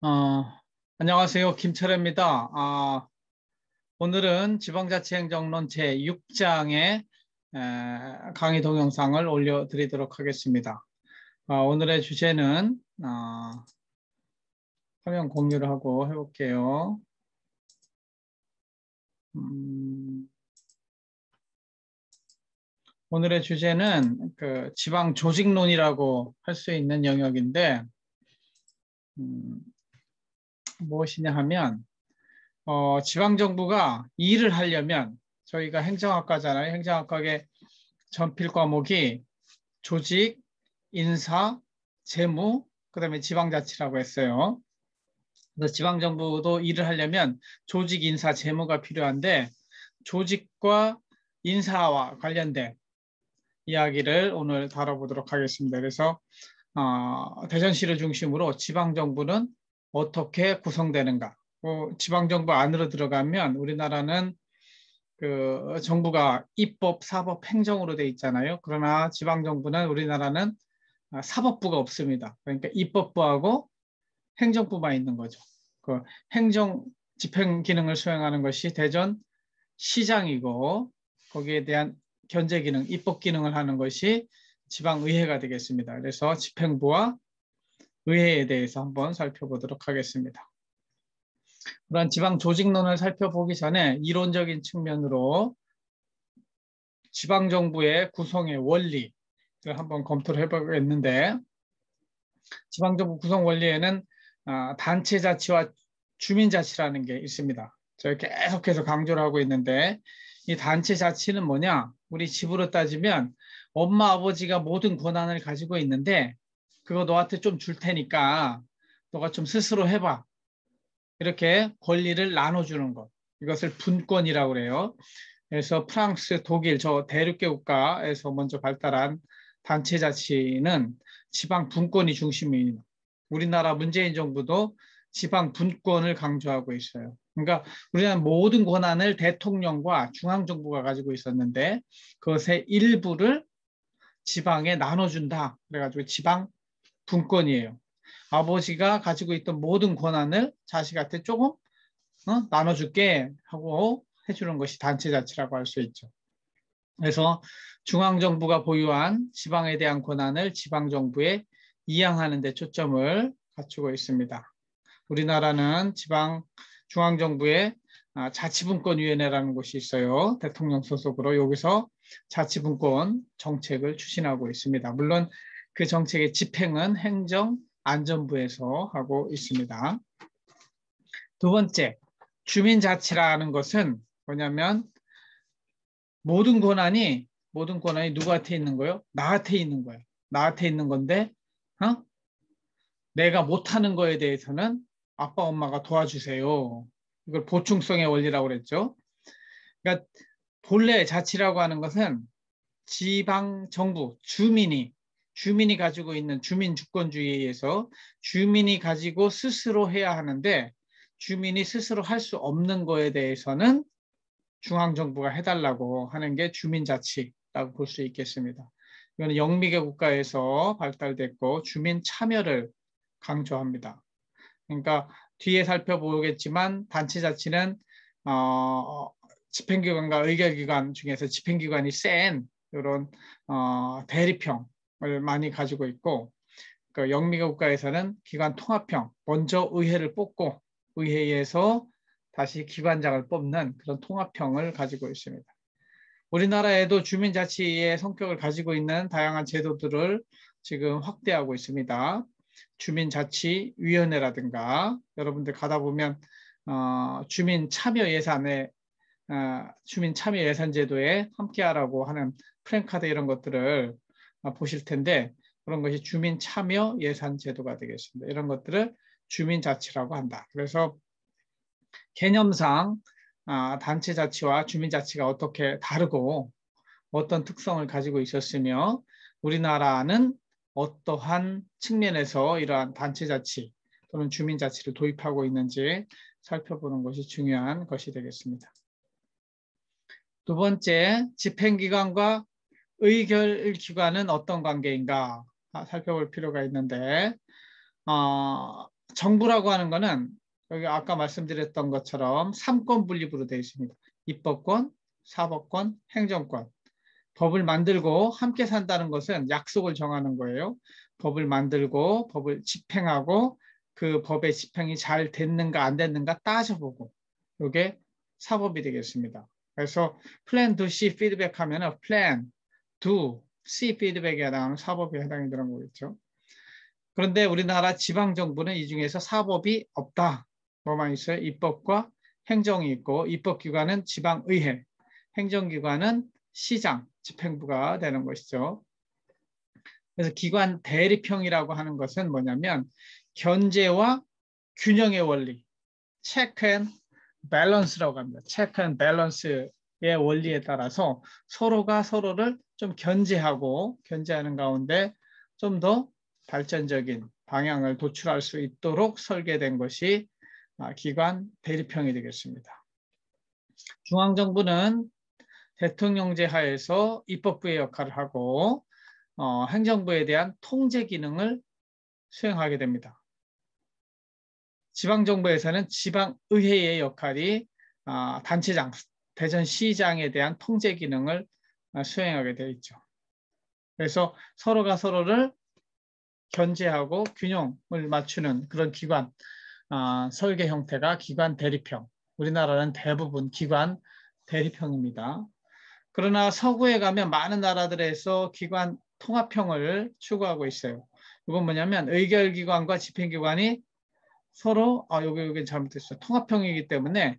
어, 안녕하세요. 김철입니다. 오늘은 지방자치행정론 제6장의 강의 동영상을 올려드리도록 하겠습니다. 오늘의 주제는 화면 공유를 하고 해볼게요. 오늘의 주제는 그 지방 조직론이라고 할 수 있는 영역인데 무엇이냐 하면 지방정부가 일을 하려면 저희가 행정학과잖아요. 행정학과의 전필 과목이 조직, 인사, 재무, 그다음에 지방자치라고 했어요. 그래서 지방정부도 일을 하려면 조직, 인사, 재무가 필요한데 조직과 인사와 관련된 이야기를 오늘 다뤄보도록 하겠습니다. 그래서 대전시를 중심으로 지방정부는 어떻게 구성되는가? 지방정부 안으로 들어가면 우리나라는 그 정부가 입법, 사법, 행정으로 돼 있잖아요. 그러나 지방정부는 우리나라는 사법부가 없습니다. 그러니까 입법부하고 행정부만 있는 거죠. 그 행정 집행 기능을 수행하는 것이 대전 시장이고 거기에 대한 견제 기능, 입법 기능을 하는 것이 지방의회가 되겠습니다. 그래서 집행부와 의회에 대해서 한번 살펴보도록 하겠습니다. 그런 지방 조직론을 살펴보기 전에 이론적인 측면으로 지방정부의 구성의 원리를 한번 검토를 해보겠는데 지방정부 구성 원리에는 단체자치와 주민자치라는 게 있습니다. 제가 계속해서 강조를 하고 있는데 이 단체자치는 뭐냐? 우리 집으로 따지면 엄마 아버지가 모든 권한을 가지고 있는데 그거 너한테 좀 줄 테니까 너가 좀 스스로 해봐. 이렇게 권리를 나눠주는 것. 이것을 분권이라고 그래요. 그래서 프랑스, 독일, 저 대륙계 국가에서 먼저 발달한 단체자치는 지방 분권이 중심입니다. 우리나라 문재인 정부도 지방 분권을 강조하고 있어요. 그러니까 우리나라 모든 권한을 대통령과 중앙정부가 가지고 있었는데 그것의 일부를 지방에 나눠준다. 그래가지고 지방 분권이에요. 아버지가 가지고 있던 모든 권한을 자식한테 조금 나눠줄게 하고 해주는 것이 단체자치라고 할 수 있죠. 그래서 중앙정부가 보유한 지방에 대한 권한을 지방정부에 이양하는 데 초점을 갖추고 있습니다. 우리나라는 중앙정부에 자치분권위원회라는 곳이 있어요. 대통령 소속으로 여기서 자치분권 정책을 추진하고 있습니다. 물론 그 정책의 집행은 행정안전부에서 하고 있습니다. 두 번째, 주민자치라는 것은 뭐냐면 모든 권한이 누구한테 있는 거예요? 나한테 있는 거예요. 나한테 있는 건데 내가 못하는 거에 대해서는 아빠, 엄마가 도와주세요. 이걸 보충성의 원리라고 그랬죠. 그러니까 본래 자치라고 하는 것은 지방 정부, 주민이 가지고 있는 주민 주권주의에 의해서 주민이 가지고 스스로 해야 하는데 주민이 스스로 할 수 없는 거에 대해서는 중앙정부가 해달라고 하는 게 주민자치라고 볼 수 있겠습니다. 이거는 영미계 국가에서 발달됐고 주민 참여를 강조합니다. 그러니까 뒤에 살펴보겠지만 단체자치는 집행기관과 의결기관 중에서 집행기관이 센 이런 대립형을 많이 가지고 있고 그 영미계 국가에서는 기관 통합형, 먼저 의회를 뽑고 의회에서 다시 기관장을 뽑는 그런 통합형을 가지고 있습니다. 우리나라에도 주민자치의 성격을 가지고 있는 다양한 제도들을 지금 확대하고 있습니다. 주민자치위원회라든가 여러분들 가다 보면 주민참여예산제도에 함께하라고 하는 프랜카드 이런 것들을 보실 텐데 그런 것이 주민참여예산제도가 되겠습니다. 이런 것들을 주민자치라고 한다. 그래서 개념상 단체자치와 주민자치가 어떻게 다르고 어떤 특성을 가지고 있었으며 우리나라는 어떠한 측면에서 이러한 단체자치 또는 주민자치를 도입하고 있는지 살펴보는 것이 중요한 것이 되겠습니다. 두 번째, 집행기관과 의결기관은 어떤 관계인가 살펴볼 필요가 있는데 정부라고 하는 거는 여기 아까 말씀드렸던 것처럼 3권 분립으로 되어 있습니다. 입법권, 사법권, 행정권. 법을 만들고 함께 산다는 것은 약속을 정하는 거예요. 법을 만들고 법을 집행하고 그 법의 집행이 잘 됐는가 안 됐는가 따져보고 이게 사법이 되겠습니다. 그래서 plan to see 피드백 하면은 plan to see 피드백에 해당하는 사법에 해당이 되는 거겠죠. 그런데 우리나라 지방정부는 이 중에서 사법이 없다. 뭐만 있어요? 입법과 행정이 있고 입법기관은 지방의회, 행정기관은 시장, 집행부가 되는 것이죠. 그래서 기관 대립형이라고 하는 것은 뭐냐면 견제와 균형의 원리, 체크 앤 밸런스라고 합니다. 체크 앤 밸런스의 원리에 따라서 서로가 서로를 좀 견제하는 가운데 좀 더 발전적인 방향을 도출할 수 있도록 설계된 것이 기관 대립형이 되겠습니다. 중앙정부는 대통령제 하에서 입법부의 역할을 하고 행정부에 대한 통제 기능을 수행하게 됩니다. 지방정부에서는 지방의회의 역할이 단체장, 대전시장에 대한 통제 기능을 수행하게 되어 있죠. 그래서 서로가 서로를 견제하고 균형을 맞추는 그런 기관 설계 형태가 기관 대립형. 우리나라는 대부분 기관 대립형입니다. 그러나 서구에 가면 많은 나라들에서 기관 통합형을 추구하고 있어요. 이건 뭐냐면 의결기관과 집행기관이 서로 여기 잘못됐어요. 통합형이기 때문에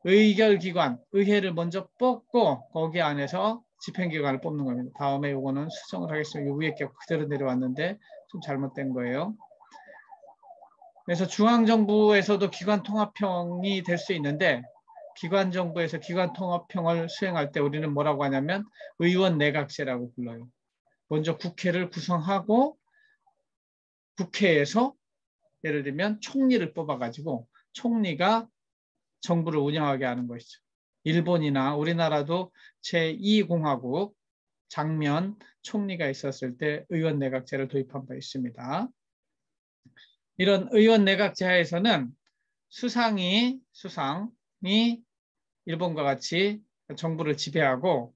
의결기관, 의회를 먼저 뽑고 거기 안에서 집행기관을 뽑는 겁니다. 다음에 이거는 수정을 하겠습니다. 이 위에 게 그대로 내려왔는데 좀 잘못된 거예요. 그래서 중앙정부에서도 기관 통합형이 될 수 있는데 기관정부에서 기관 통합형을 수행할 때 우리는 뭐라고 하냐면 의원 내각제라고 불러요. 먼저 국회를 구성하고 국회에서 예를 들면 총리를 뽑아가지고 총리가 정부를 운영하게 하는 것이죠. 일본이나 우리나라도 제2공화국 장면 총리가 있었을 때 의원 내각제를 도입한 바 있습니다. 이런 의원 내각제 하에서는 수상이 일본과 같이 정부를 지배하고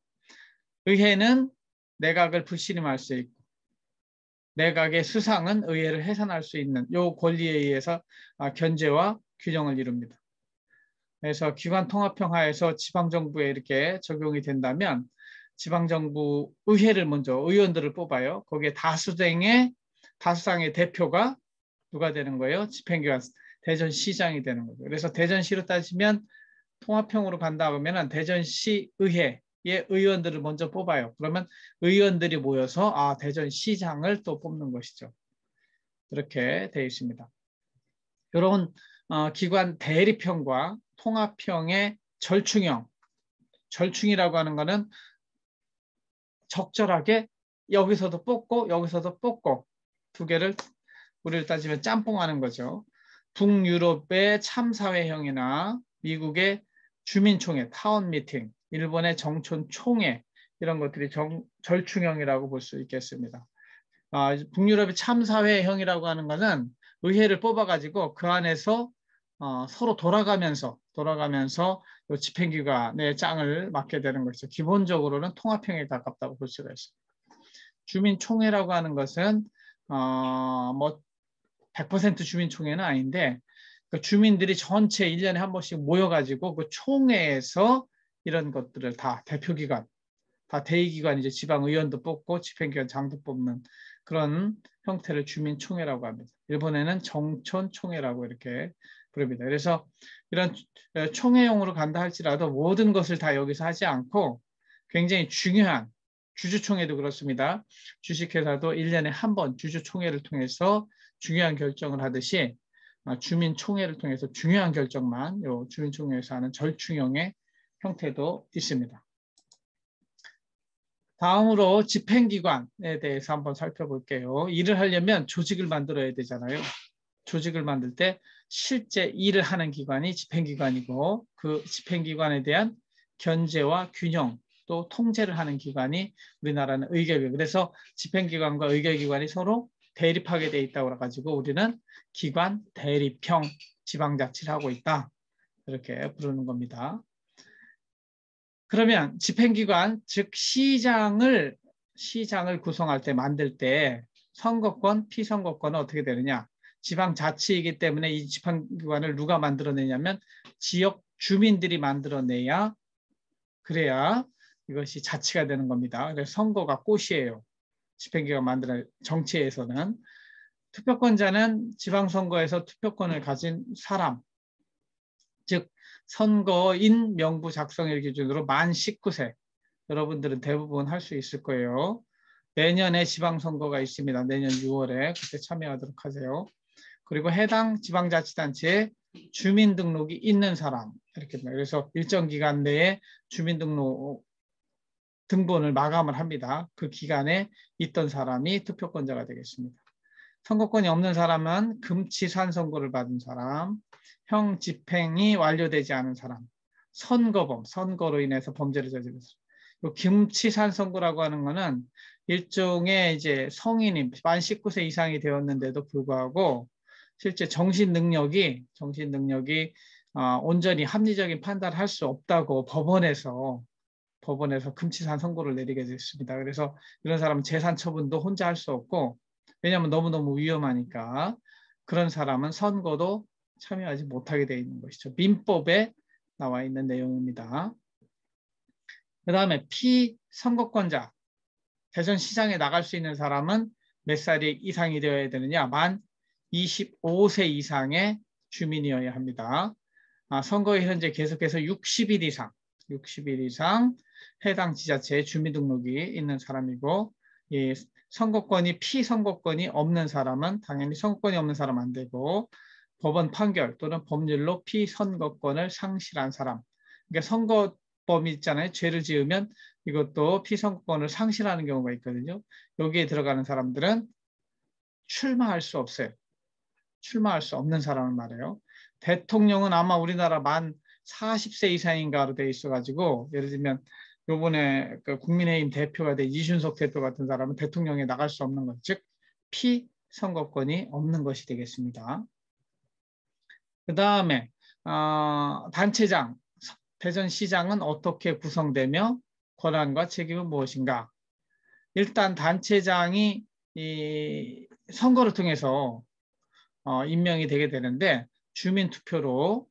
의회는 내각을 불신임할 수 있고 내각의 수상은 의회를 해산할 수 있는 이 권리에 의해서 견제와 균형을 이룹니다. 그래서 기관 통합형 하에서 지방정부에 이렇게 적용이 된다면 지방정부 의회를 먼저 의원들을 뽑아요. 거기에 다수당의 대표가 누가 되는 거예요? 집행기관 대전시장이 되는 거죠. 그래서 대전시로 따지면 통합형으로 간다 그러면 대전시의회의 의원들을 먼저 뽑아요. 그러면 의원들이 모여서 대전시장을 또 뽑는 것이죠. 이렇게 되어 있습니다. 이런 기관 대립형과 통합형의 절충이라고 하는 것은 적절하게 여기서도 뽑고 여기서도 뽑고 두 개를 우리를 따지면 짬뽕하는 거죠. 북유럽의 참사회형이나 미국의 주민총회, 타운 미팅, 일본의 정촌총회 이런 것들이 절충형이라고 볼 수 있겠습니다. 북유럽의 참사회형이라고 하는 것은 의회를 뽑아가지고 그 안에서 서로 돌아가면서 이 집행기관의 짱을 맡게 되는 것이죠. 기본적으로는 통합형에 가깝다고 볼 수가 있습니다. 주민총회라고 하는 것은 100% 주민총회는 아닌데 그 주민들이 전체 1년에 한 번씩 모여가지고 그 총회에서 이런 것들을 다 대표기관, 다 대의기관이죠. 지방의원도 뽑고 집행기관 장도 뽑는 그런 형태를 주민총회라고 합니다. 일본에는 정촌총회라고 이렇게 부릅니다. 그래서 이런 총회용으로 간다 할지라도 모든 것을 다 여기서 하지 않고 굉장히 중요한 주주총회도 그렇습니다. 주식회사도 1년에 한 번 주주총회를 통해서 중요한 결정을 하듯이 주민총회를 통해서 중요한 결정만 요 주민총회에서 하는 절충형의 형태도 있습니다. 다음으로 집행기관에 대해서 한번 살펴볼게요. 일을 하려면 조직을 만들어야 되잖아요. 조직을 만들 때 실제 일을 하는 기관이 집행기관이고 그 집행기관에 대한 견제와 균형 또 통제를 하는 기관이 우리나라는 의결기관. 그래서 집행기관과 의결기관이 서로 대립하게 돼 있다고 그래가지고 우리는 기관 대립형 지방자치를 하고 있다. 이렇게 부르는 겁니다. 그러면 집행기관, 즉 시장을 구성할 때 만들 때 선거권, 피선거권은 어떻게 되느냐? 지방자치이기 때문에 이 집행기관을 누가 만들어내냐면 지역 주민들이 만들어내야 그래야 이것이 자치가 되는 겁니다. 그래서 선거가 꽃이에요. 집행기관 만드는 정치에서는. 투표권자는 지방선거에서 투표권을 가진 사람, 즉 선거인 명부 작성일 기준으로 만 19세. 여러분들은 대부분 할 수 있을 거예요. 내년에 지방선거가 있습니다. 내년 6월에 그때 참여하도록 하세요. 그리고 해당 지방자치단체에 주민등록이 있는 사람 이렇게 됩니다. 그래서 일정 기간 내에 주민등록 등본을 마감을 합니다. 그 기간에 있던 사람이 투표권자가 되겠습니다. 선거권이 없는 사람은 금치산 선고를 받은 사람, 형 집행이 완료되지 않은 사람, 선거범, 선거로 인해서 범죄를 저지른 사람. 금치산 선고라고 하는 것은 일종의 이제 성인이 만 19세 이상이 되었는데도 불구하고 실제 정신 능력이 온전히 합리적인 판단을 할 수 없다고 법원에서 금치산 선고를 내리게 됐습니다. 그래서 이런 사람은 재산 처분도 혼자 할 수 없고 왜냐하면 너무너무 위험하니까 그런 사람은 선거도 참여하지 못하게 되어 있는 것이죠. 민법에 나와 있는 내용입니다. 그 다음에 피선거권자, 대전시장에 나갈 수 있는 사람은 몇 살이 이상이 되어야 되느냐? 만 25세 이상의 주민이어야 합니다. 선거에 현재 계속해서 60일 이상 해당 지자체에 주민등록이 있는 사람이고 이 선거권이 피선거권이 없는 사람은 당연히 선거권이 없는 사람 안 되고 법원 판결 또는 법률로 피선거권을 상실한 사람. 그러니까 선거법이 있잖아요. 죄를 지으면 이것도 피선거권을 상실하는 경우가 있거든요. 여기에 들어가는 사람들은 출마할 수 없어요. 출마할 수 없는 사람을 말해요. 대통령은 아마 우리나라 만 40세 이상인가로 돼 있어가지고 예를 들면 요번에 그 국민의힘 대표가 된 이준석 대표 같은 사람은 대통령에 나갈 수 없는 것, 즉 피선거권이 없는 것이 되겠습니다. 그 다음에 단체장, 대전시장은 어떻게 구성되며 권한과 책임은 무엇인가? 일단 단체장이 이 선거를 통해서 임명이 되게 되는데 주민투표로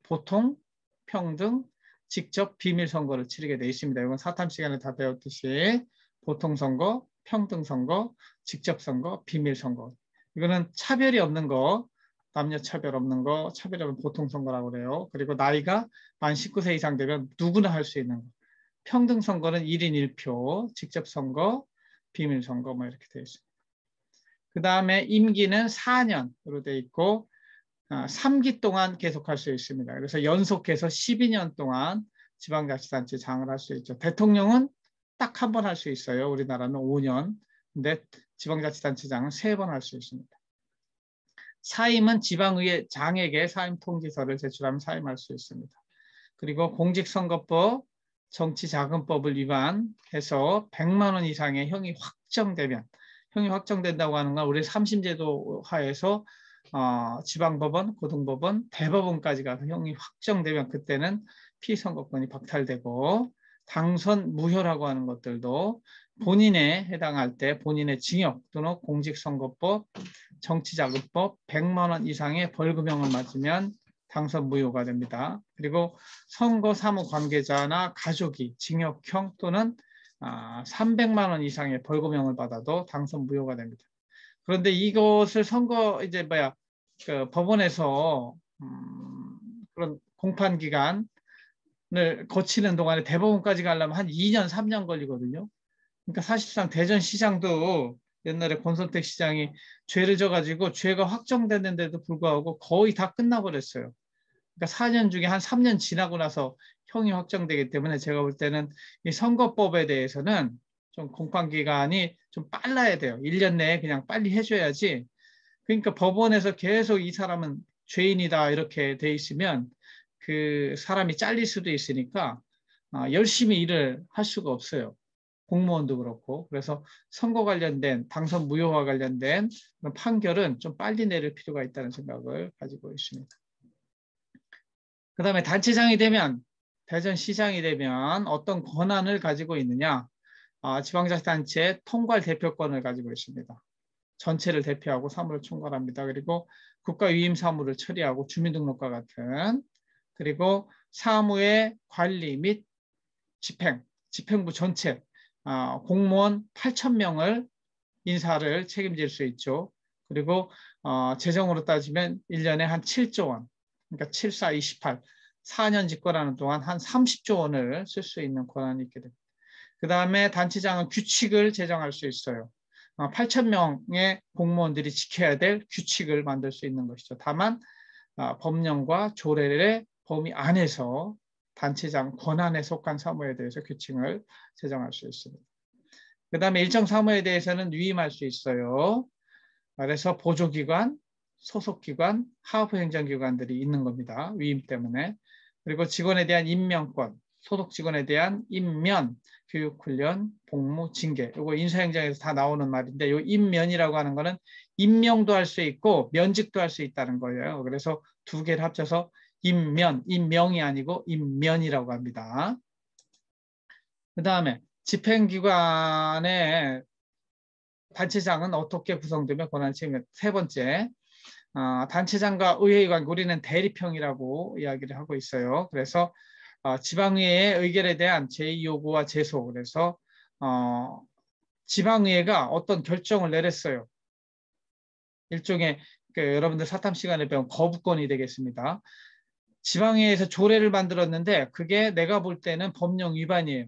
보통, 평등, 직접 비밀선거를 치르게 되어 있습니다. 이건 사탐 시간에 다 배웠듯이 보통선거, 평등선거, 직접선거, 비밀선거. 이거는 차별이 없는 거, 남녀 차별 없는 거, 차별이 없는 보통선거라고 그래요. 그리고 나이가 만 19세 이상 되면 누구나 할 수 있는 거. 평등선거는 1인 1표, 직접선거, 비밀선거 뭐 이렇게 되어 있습니다. 그 다음에 임기는 4년으로 되어 있고 3기 동안 계속할 수 있습니다. 그래서 연속해서 12년 동안 지방자치단체장을 할 수 있죠. 대통령은 딱 한 번 할 수 있어요. 우리나라는 5년. 근데 지방자치단체장은 3번 할 수 있습니다. 사임은 지방의회 장에게 사임 통지서를 제출하면 사임할 수 있습니다. 그리고 공직선거법, 정치자금법을 위반해서 100만 원 이상의 형이 확정된다고 하는 건 우리 3심제도 하에서 지방법원, 고등법원, 대법원까지 가서 형이 확정되면 그때는 피선거권이 박탈되고 당선 무효라고 하는 것들도 본인에 해당할 때 본인의 징역 또는 공직선거법, 정치자금법 100만 원 이상의 벌금형을 맞으면 당선 무효가 됩니다. 그리고 선거 사무 관계자나 가족이 징역형 또는 300만 원 이상의 벌금형을 받아도 당선 무효가 됩니다. 그런데 이것을 그 법원에서 그런 공판 기간을 거치는 동안에 대법원까지 가려면 한 2년, 3년 걸리거든요. 그러니까 사실상 대전시장도 옛날에 권선택 시장이 죄를 져가지고 죄가 확정됐는데도 불구하고 거의 다 끝나버렸어요. 그러니까 4년 중에 한 3년 지나고 나서 형이 확정되기 때문에 제가 볼 때는 이 선거법에 대해서는 좀 공판기간이 좀 빨라야 돼요. 1년 내에 그냥 빨리 해줘야지. 그러니까 법원에서 계속 이 사람은 죄인이다 이렇게 돼 있으면 그 사람이 잘릴 수도 있으니까 열심히 일을 할 수가 없어요. 공무원도 그렇고. 그래서 선거 관련된 당선 무효와 관련된 그런 판결은 좀 빨리 내릴 필요가 있다는 생각을 가지고 있습니다. 그 다음에 단체장이 되면, 대전시장이 되면 어떤 권한을 가지고 있느냐. 지방자치단체 통괄 대표권을 가지고 있습니다. 전체를 대표하고 사무를 총괄합니다. 그리고 국가위임 사무를 처리하고 주민등록과 같은, 그리고 사무의 관리 및 집행부 전체, 공무원 8,000명을 인사를 책임질 수 있죠. 그리고 재정으로 따지면 1년에 한 7조 원, 그러니까 7, 4, 28, 4년 집권하는 동안 한 30조 원을 쓸 수 있는 권한이 있게 됩니다. 그 다음에 단체장은 규칙을 제정할 수 있어요. 8,000명의 공무원들이 지켜야 될 규칙을 만들 수 있는 것이죠. 다만 법령과 조례의 범위 안에서 단체장 권한에 속한 사무에 대해서 규칙을 제정할 수 있습니다. 그 다음에 일정 사무에 대해서는 위임할 수 있어요. 그래서 보조기관, 소속기관, 하부행정기관들이 있는 겁니다. 위임 때문에. 그리고 직원에 대한 임명권, 소속 직원에 대한 임면, 교육훈련, 복무, 징계. 이거 인사행정에서 다 나오는 말인데, 이 임면이라고 하는 거는 임명도 할 수 있고 면직도 할 수 있다는 거예요. 그래서 두 개를 합쳐서 임면, 임명이 아니고 임면이라고 합니다. 그 다음에 집행기관의 단체장은 어떻게 구성되며 권한을 책임져? 세 번째, 단체장과 의회의 관계, 우리는 대립형이라고 이야기를 하고 있어요. 그래서 지방의회의 의결에 대한 제의요구와 제소, 그래서 지방의회가 어떤 결정을 내렸어요. 일종의 여러분들 사탐 시간에 배운 거부권이 되겠습니다. 지방의회에서 조례를 만들었는데 그게 내가 볼 때는 법령 위반이에요.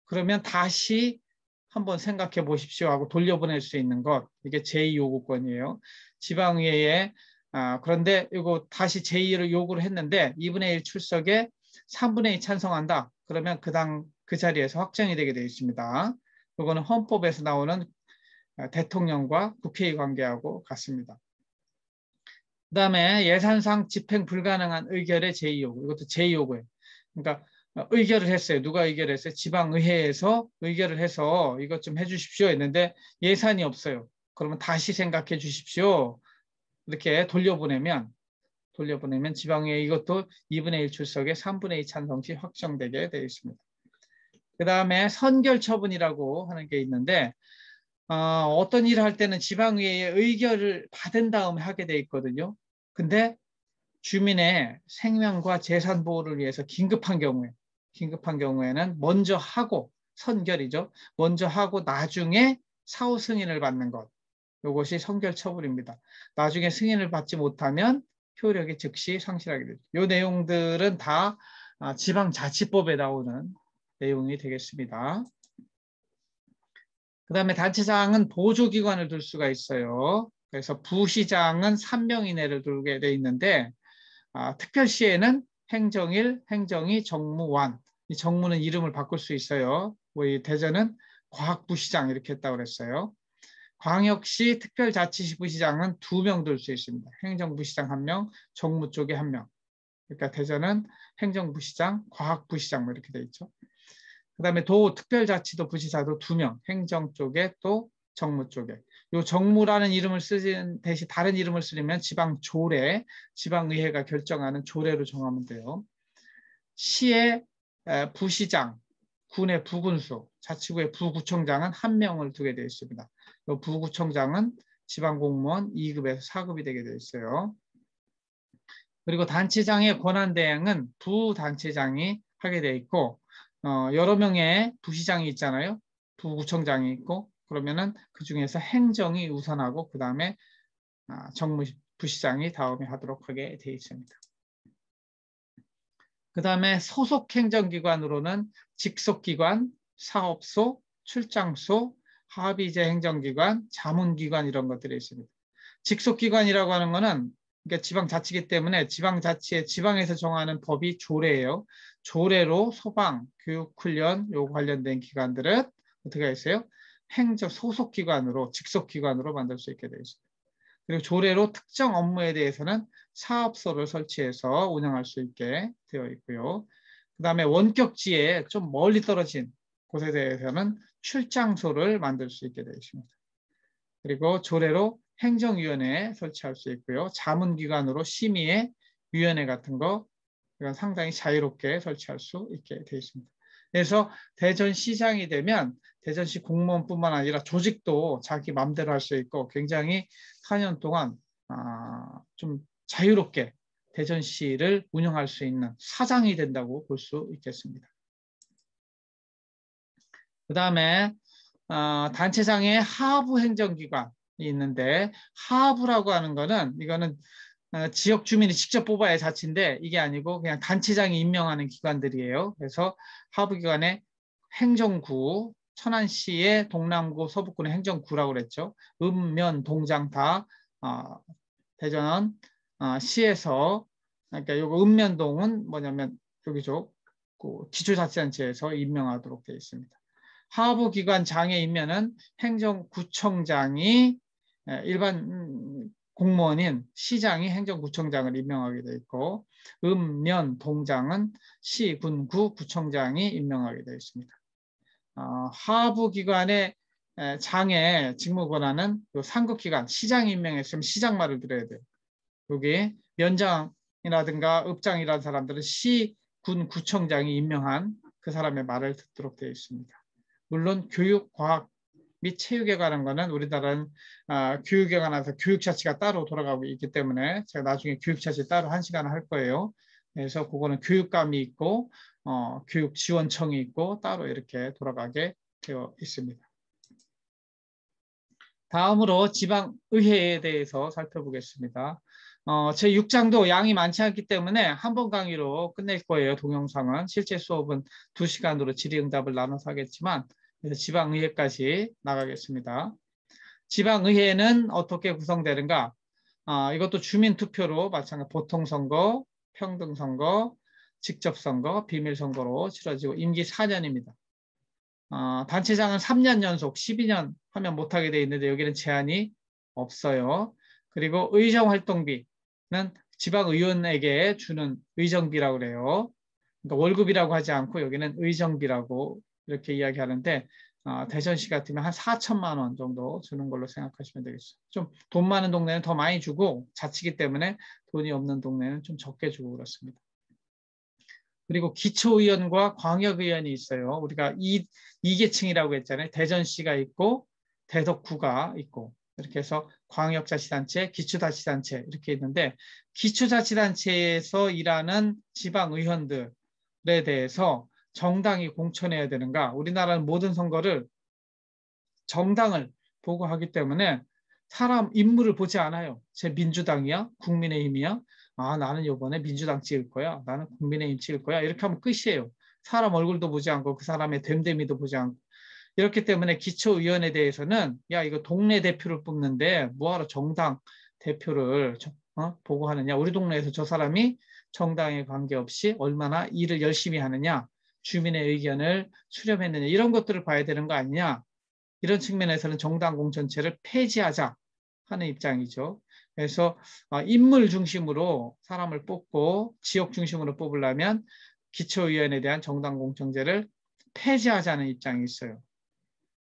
그러면 다시 한번 생각해 보십시오 하고 돌려보낼 수 있는 것, 이게 제2요구권이에요. 지방의회에 그런데 이거 다시 제2를 요구를 했는데 2분의 1 출석에 3분의 2 찬성한다. 그러면 그 자리에서 확정이 되게 되어 있습니다. 이거는 헌법에서 나오는 대통령과 국회의 관계하고 같습니다. 그 다음에 예산상 집행 불가능한 의결의 제2요구, 이것도 제2요구예요. 그러니까 의결을 했어요. 누가 의결을 했어요? 지방의회에서 의결을 해서 이것 좀 해주십시오 했는데 예산이 없어요. 그러면 다시 생각해 주십시오. 이렇게 돌려보내면 지방의회 이것도 2분의 1 출석에 3분의 2 찬성시 확정되게 되어 있습니다. 그 다음에 선결처분이라고 하는 게 있는데 어떤 일을 할 때는 지방의회의 의결을 받은 다음에 하게 돼 있거든요. 근데 주민의 생명과 재산 보호를 위해서 긴급한 경우에는 먼저 하고, 선결이죠. 먼저 하고 나중에 사후 승인을 받는 것. 이것이 선결 처분입니다. 나중에 승인을 받지 못하면 효력이 즉시 상실하게 되죠. 이 내용들은 다 지방자치법에 나오는 내용이 되겠습니다. 그 다음에 단체장은 보조기관을 둘 수가 있어요. 그래서 부시장은 3명 이내를 두게 돼 있는데 특별시에는 행정일, 행정이, 정무완. 이 정무는 이름을 바꿀 수 있어요. 우리 대전은 과학부시장 이렇게 했다고 그랬어요. 광역시 특별자치시 부시장은 2명 둘 수 있습니다. 행정부시장 1명, 정무 쪽에 1명. 그러니까 대전은 행정부시장, 과학부시장 뭐 이렇게 돼 있죠. 그 다음에 도 특별자치도 부시사도 2명, 행정 쪽에 또 정무 쪽에. 요 정무라는 이름을 쓰진 대신 다른 이름을 쓰려면 지방조례, 지방의회가 결정하는 조례로 정하면 돼요. 시의 부시장, 군의 부군수, 자치구의 부구청장은 1명을 두게 되어 있습니다. 요 부구청장은 지방공무원 2급에서 4급이 되게 되어 있어요. 그리고 단체장의 권한대행은 부단체장이 하게 되어 있고 여러 명의 부시장이 있잖아요. 부구청장이 있고 그러면은 그 중에서 행정이 우선하고 그 다음에 정무부시장이 다음에 하도록 하게 되어 있습니다. 그 다음에 소속 행정기관으로는 직속기관, 사업소, 출장소, 합의제 행정기관, 자문기관 이런 것들이 있습니다. 직속기관이라고 하는 거는 그러니까 지방자치기 때문에 지방자치의 지방에서 정하는 법이 조례예요. 조례로 소방, 교육, 훈련 요 관련된 기관들은 어떻게 했어요? 행정 소속기관으로 직속기관으로 만들 수 있게 되어 있습니다. 그리고 조례로 특정 업무에 대해서는 사업소를 설치해서 운영할 수 있게 되어 있고요. 그 다음에 원격지에 좀 멀리 떨어진 곳에 대해서는 출장소를 만들 수 있게 되어 있습니다. 그리고 조례로 행정위원회 설치할 수 있고요. 자문기관으로 심의회, 위원회 같은 거 이건 상당히 자유롭게 설치할 수 있게 되어 있습니다. 그래서 대전시장이 되면 대전시 공무원뿐만 아니라 조직도 자기 마음대로 할 수 있고 굉장히 4년 동안 좀 자유롭게 대전시를 운영할 수 있는 사장이 된다고 볼 수 있겠습니다. 그 다음에 단체장의 하부 행정기관이 있는데 하부라고 하는 거는 이거는 지역 주민이 직접 뽑아야 자치인데 이게 아니고 그냥 단체장이 임명하는 기관들이에요. 그래서 하부기관의 행정구, 천안시의 동남구, 서북구는 행정구라고 그랬죠. 읍면, 동장 다 대전 시에서 그러니까 요거 읍면동은 뭐냐면 여기죠. 그 기초자치단체에서 임명하도록 되어 있습니다. 하부기관 장에 임면은 행정구청장이 일반 공무원인 시장이 행정구청장을 임명하게 되어 있고 읍면 동장은 시, 군, 구, 구청장이 임명하게 되어 있습니다. 하부기관의 장의 직무권한은 상급기관 시장이 임명했으면 시장 말을 들어야 돼요. 여기 면장이라든가 읍장이라는 사람들은 시, 군, 구청장이 임명한 그 사람의 말을 듣도록 되어 있습니다. 물론 교육, 과학 및 체육에 관한 거는 우리나라는 교육에 관해서 교육자치가 따로 돌아가고 있기 때문에 제가 나중에 교육자치 따로 1시간 할 거예요. 그래서 그거는 교육감이 있고 교육지원청이 있고 따로 이렇게 돌아가게 되어 있습니다. 다음으로 지방의회에 대해서 살펴보겠습니다. 제 6장도 양이 많지 않기 때문에 한 번 강의로 끝낼 거예요. 동영상은. 실제 수업은 2시간으로 질의응답을 나눠서 하겠지만 그래서 지방의회까지 나가겠습니다. 지방의회는 어떻게 구성되는가? 이것도 주민투표로 마찬가지 보통선거, 평등선거, 직접선거, 비밀선거로 치러지고 임기 4년입니다. 단체장은 3년 연속 12년 하면 못하게 되어 있는데 여기는 제한이 없어요. 그리고 의정활동비는 지방의원에게 주는 의정비라고 그래요. 그러니까 월급이라고 하지 않고 여기는 의정비라고 이렇게 이야기하는데 대전시 같으면 한 4천만 원 정도 주는 걸로 생각하시면 되겠어요. 좀 돈 많은 동네는 더 많이 주고 자치기 때문에 돈이 없는 동네는 좀 적게 주고 그렇습니다. 그리고 기초의원과 광역의원이 있어요. 우리가 2계층이라고 했잖아요. 대전시가 있고 대덕구가 있고 이렇게 해서 광역자치단체, 기초자치단체 이렇게 있는데 기초자치단체에서 일하는 지방의원들에 대해서 정당이 공천해야 되는가? 우리나라는 모든 선거를 정당을 보고 하기 때문에 사람 인물을 보지 않아요. 제 민주당이야? 국민의힘이야? 나는 이번에 민주당 찍을 거야. 나는 국민의힘 찍을 거야. 이렇게 하면 끝이에요. 사람 얼굴도 보지 않고 그 사람의 됨됨이도 보지 않고 이렇기 때문에 기초의원에 대해서는 야 이거 동네 대표를 뽑는데 뭐하러 정당 대표를 보고 하느냐. 우리 동네에서 저 사람이 정당에 관계없이 얼마나 일을 열심히 하느냐. 주민의 의견을 수렴했느냐. 이런 것들을 봐야 되는 거 아니냐. 이런 측면에서는 정당 공천체를 폐지하자 하는 입장이죠. 그래서 인물 중심으로 사람을 뽑고 지역 중심으로 뽑으려면 기초의원에 대한 정당 공천제를 폐지하자는 입장이 있어요.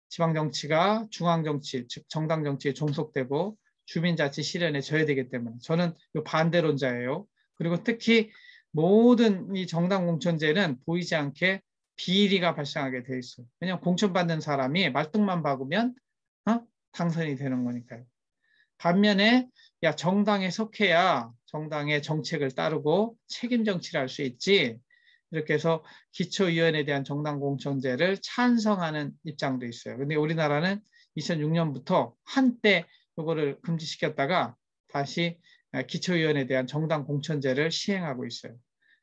지방정치가 중앙정치, 즉 정당정치에 종속되고 주민자치 실현에 져야 되기 때문에 저는 이 반대론자예요. 그리고 특히 모든 이 정당 공천제는 보이지 않게 비리가 발생하게 돼 있어요. 왜냐하면 공천받는 사람이 말뚝만 박으면 당선이 되는 거니까요. 반면에 야 정당에 속해야 정당의 정책을 따르고 책임 정치를 할 수 있지. 이렇게 해서 기초의원에 대한 정당 공천제를 찬성하는 입장도 있어요. 근데 우리나라는 2006년부터 한때 이거를 금지시켰다가 다시 기초의원에 대한 정당 공천제를 시행하고 있어요.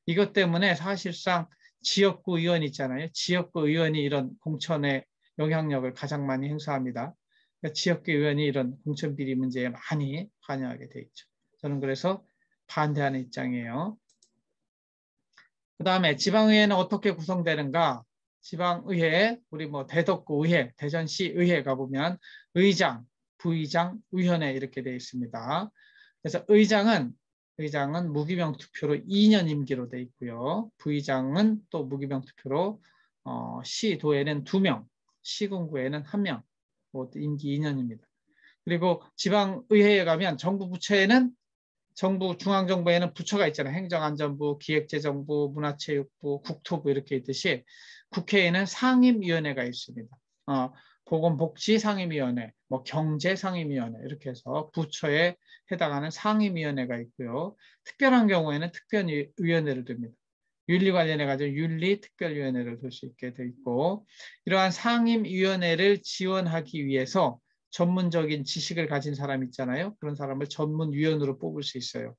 이것 때문에 사실상 지역구 의원 있잖아요. 지역구 의원이 이런 공천의 영향력을 가장 많이 행사합니다. 그러니까 지역구 의원이 이런 공천 비리 문제에 많이 관여하게 돼 있죠. 저는 그래서 반대하는 입장이에요. 그 다음에 지방의회는 어떻게 구성되는가? 지방의회, 우리 뭐 대덕구 의회, 대전시 의회 가보면 의장, 부의장, 위원회 이렇게 되어 있습니다. 그래서 의장은 무기명 투표로 2년 임기로 되어 있고요. 부의장은 또 무기명 투표로 시도에는 2명, 시군구에는 1명, 임기 2년입니다. 그리고 지방의회에 가면 정부 부처에는 중앙정부에는 부처가 있잖아요. 행정안전부, 기획재정부, 문화체육부, 국토부 이렇게 있듯이 국회에는 상임위원회가 있습니다. 보건복지상임위원회, 경제상임위원회 이렇게 해서 부처에 해당하는 상임위원회가 있고요. 특별한 경우에는 특별위원회를 둡니다. 윤리 관련해 가지고 윤리특별위원회를 둘 수 있게 돼 있고, 이러한 상임위원회를 지원하기 위해서 전문적인 지식을 가진 사람 있잖아요. 그런 사람을 전문위원으로 뽑을 수 있어요.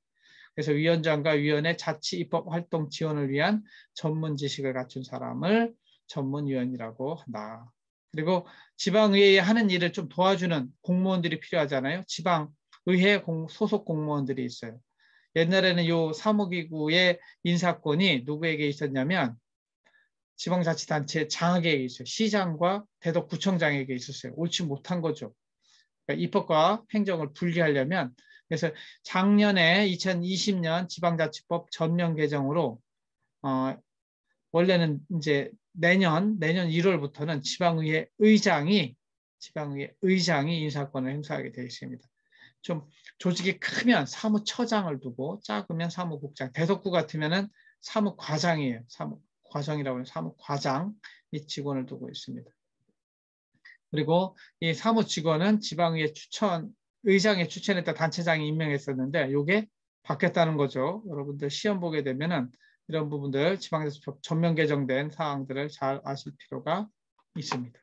그래서 위원장과 위원회 자치 입법 활동 지원을 위한 전문 지식을 갖춘 사람을 전문위원이라고 한다. 그리고 지방의회에 하는 일을 좀 도와주는 공무원들이 필요하잖아요. 지방의회 소속 공무원들이 있어요. 옛날에는 요 사무기구의 인사권이 누구에게 있었냐면 지방자치단체 장에게 있어요. 시장과 대덕구청장에게 있었어요. 옳지 못한 거죠. 그러니까 입법과 행정을 분리하려면, 그래서 작년에 2020년 지방자치법 전면 개정으로 원래는 이제 내년 1월부터는 지방의회 의장이 인사권을 행사하게 되어 있습니다. 좀 조직이 크면 사무처장을 두고 작으면 사무국장, 대덕구 같으면은 사무과장이에요. 사무과정이라고 하는 사무과장 이 직원을 두고 있습니다. 그리고 이 사무직원은 지방의회 의장의 추천에 따라 단체장이 임명했었는데 이게 바뀌었다는 거죠. 여러분들 시험 보게 되면은 이런 부분들 지방자치법 전면 개정된 사항들을 잘 아실 필요가 있습니다.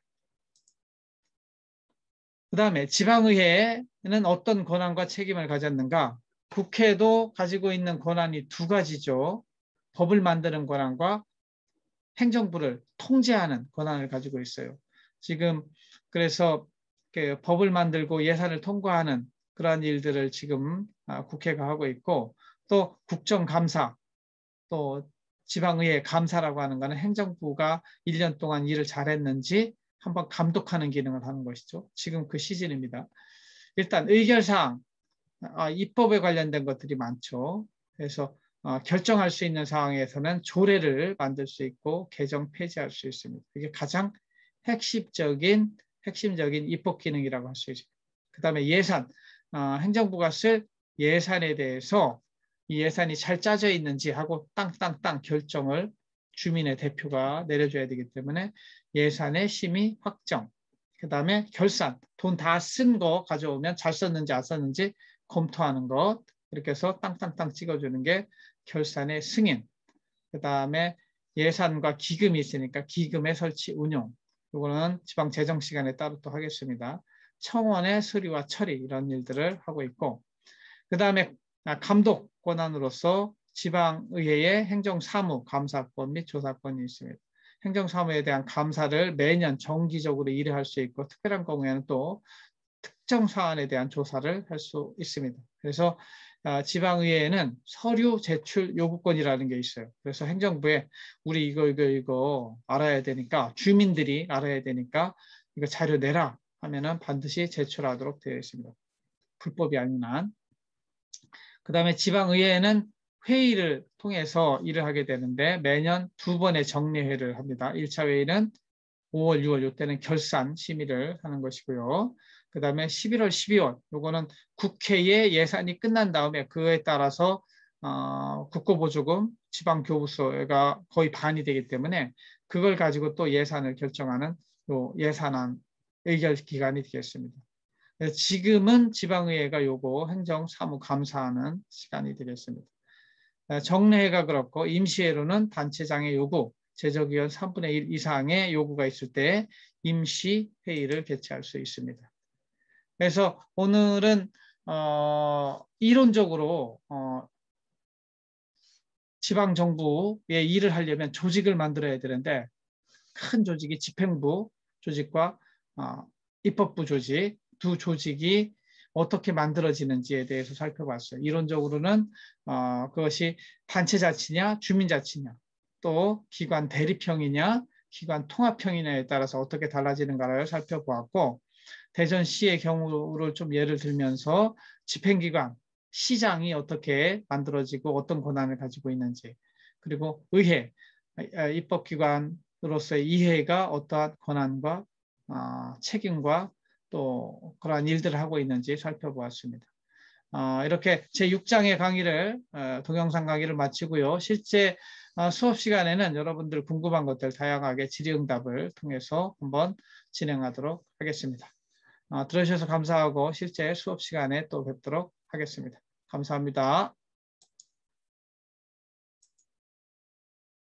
그 다음에 지방의회는 어떤 권한과 책임을 가졌는가? 국회도 가지고 있는 권한이 2가지죠. 법을 만드는 권한과 행정부를 통제하는 권한을 가지고 있어요. 지금 그래서 법을 만들고 예산을 통과하는 그러한 일들을 지금 국회가 하고 있고, 또 국정감사, 또 지방의회 감사라고 하는 것은 행정부가 1년 동안 일을 잘했는지 한번 감독하는 기능을 하는 것이죠. 지금 그 시즌입니다. 일단 의결사항, 입법에 관련된 것들이 많죠. 그래서 결정할 수 있는 상황에서는 조례를 만들 수 있고 개정 폐지할 수 있습니다. 이게 가장 핵심적인 입법 기능이라고 할 수 있습니다. 그 다음에 예산, 행정부가 쓸 예산에 대해서 이 예산이 잘 짜져 있는지 하고 땅땅땅 결정을 주민의 대표가 내려줘야 되기 때문에 예산의 심의 확정, 그 다음에 결산, 돈 다 쓴 거 가져오면 잘 썼는지 안 썼는지 검토하는 것, 이렇게 해서 땅땅땅 찍어주는 게 결산의 승인, 그 다음에 예산과 기금이 있으니까 기금의 설치 운용, 이거는 지방재정 시간에 따로 또 하겠습니다. 청원의 수리와 처리 이런 일들을 하고 있고, 그 다음에 감독 권한으로서 지방의회의 행정사무 감사권 및 조사권이 있습니다. 행정사무에 대한 감사를 매년 정기적으로 일을 수 있고, 특별한 경우에는 또 특정 사안에 대한 조사를 할 수 있습니다. 그래서 지방의회에는 서류 제출 요구권이라는 게 있어요. 그래서 행정부에 우리 이거 알아야 되니까, 주민들이 알아야 되니까 이거 자료 내라 하면은 반드시 제출하도록 되어 있습니다. 불법이 아닌 한. 그 다음에 지방의회는 회의를 통해서 일을 하게 되는데 매년 2번의 정례회를 합니다. 1차 회의는 5월, 6월 이때는 결산 심의를 하는 것이고요. 그 다음에 11월, 12월 요거는 국회의 예산이 끝난 다음에 그에 따라서 국고보조금 지방교부세가 거의 반이 되기 때문에 그걸 가지고 또 예산을 결정하는 요 예산안 의결 기간이 되겠습니다. 지금은 지방의회가 요거 행정사무감사하는 시간이 되겠습니다. 정례회가 그렇고 임시회로는 단체장의 요구, 제적위원 3분의 1 이상의 요구가 있을 때 임시회의를 개최할 수 있습니다. 그래서 오늘은 이론적으로 지방정부의 일을 하려면 조직을 만들어야 되는데 큰 조직이 집행부 조직과 입법부 조직, 2 조직이 어떻게 만들어지는지에 대해서 살펴봤어요. 이론적으로는 그것이 단체자치냐 주민자치냐 또 기관 대립형이냐 기관 통합형이냐에 따라서 어떻게 달라지는가를 살펴보았고, 대전시의 경우를 좀 예를 들면서 집행기관, 시장이 어떻게 만들어지고 어떤 권한을 가지고 있는지, 그리고 의회, 입법기관, 로서의 이해가 어떠한 권한과 책임과 또 그러한 일들을 하고 있는지 살펴보았습니다. 이렇게 제6장의 강의를 동영상 강의를 마치고요. 실제 수업 시간에는 여러분들 궁금한 것들 다양하게 질의응답을 통해서 한번 진행하도록 하겠습니다. 들어주셔서 감사하고 실제 수업 시간에 또 뵙도록 하겠습니다. 감사합니다.